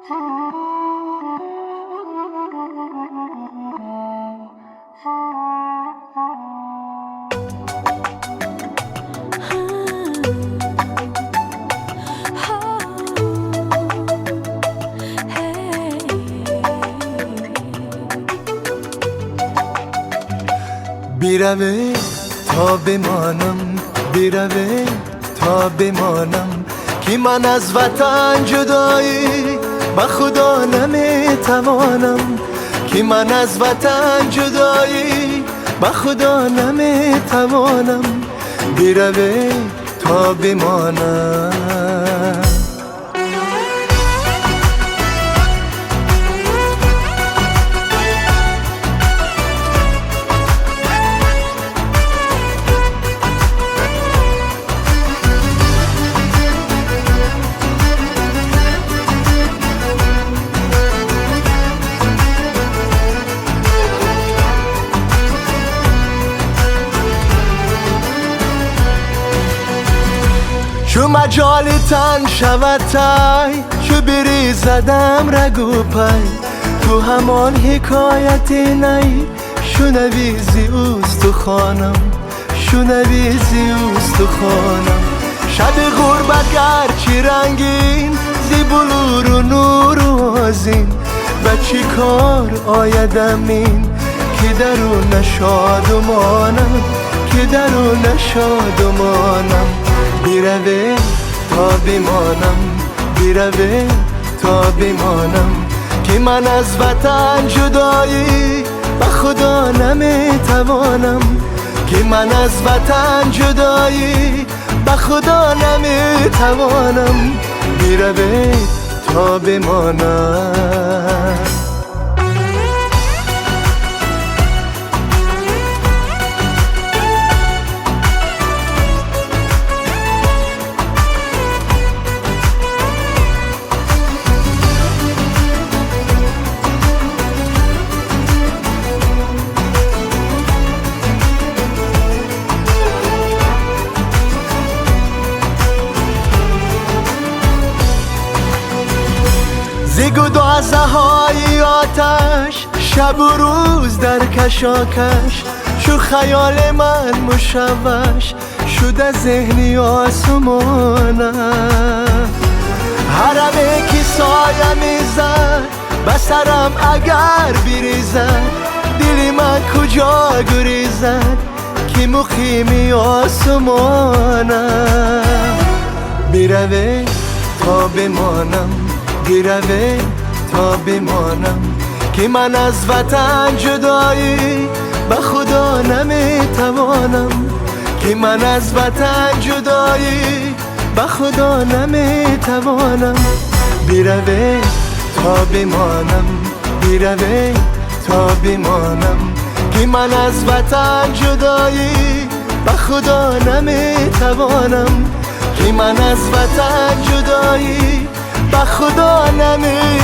بیروه تا بمانم، بیروه تا بمانم که من از وطن جدایی به خدا نمیتوانم، که من از وطن جدایی به خدا نمیتوانم. بیروه تا بمانم. چو مجال تن شود تای، چو بری زدم رگو پای، تو همان حکایت نی شنوی زی استخوانم، شنوی زی استخوانم. شب غربت گرچه رنگین، زی بلور و نور و آذین، و چی کار آیدم این که درون شادمانم، که درون شادمانم. بیروه تا بمانم، بیروه تا بمانم که من از وطن جدایی به خدا نمیتوانم، که من از وطن جدایی به خدا نمیتوانم. بیروه تا بمانم. زی گدازه های آتش، شب و روز در کشاکش، چو خیال من مشوش شده ذهنی آسمانم. حرمه که سایه میزد به سرم اگر بریزد، دل من کجا گریزد که مقیم آسمانم. بیروه تا بمانم، بیروه تا بمانم که من از وطن جدایی به خدا نمیتوانم، که من از وطن جدایی به خدا نمیتوانم. بیروه تا بمانم، بیروه تا بمانم که من از وطن جدایی به خدا نمیتوانم، که من از وطن جدایی به خدا نمیتوانم.